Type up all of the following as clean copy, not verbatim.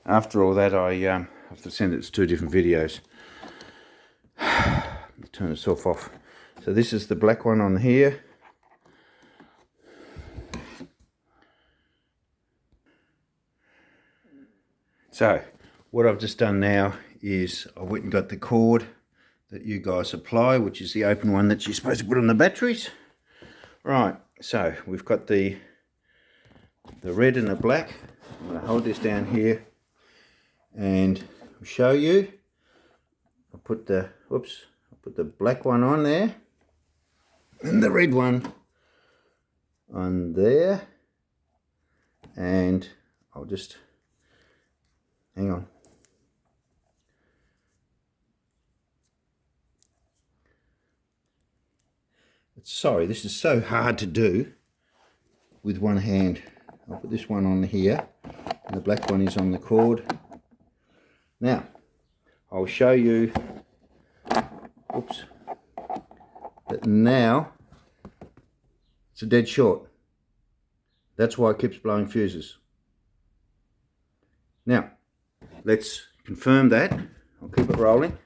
after all that, I have to send it to 2 different videos. Turn itself off. So this is the black one on here. So what I've just done now is I went and got the cord that you guys supply, which is the open one that you're supposed to put on the batteries. Right, so we've got the red and the black. I'm going to hold this down here and show you. I'll put the black one on there and the red one on there, and I'll just hang on. Sorry, this is so hard to do with one hand. I'll put this one on here, and the black one is on the cord. Now, I'll show you, oops, that now it's a dead short. That's why it keeps blowing fuses. Now, let's confirm that. I'll keep it rolling.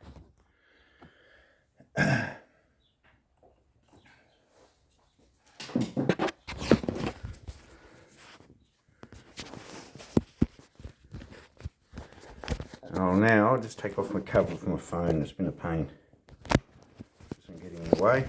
Oh, now I'll just take off my cover from my phone. It's been a pain. I'm getting in the way.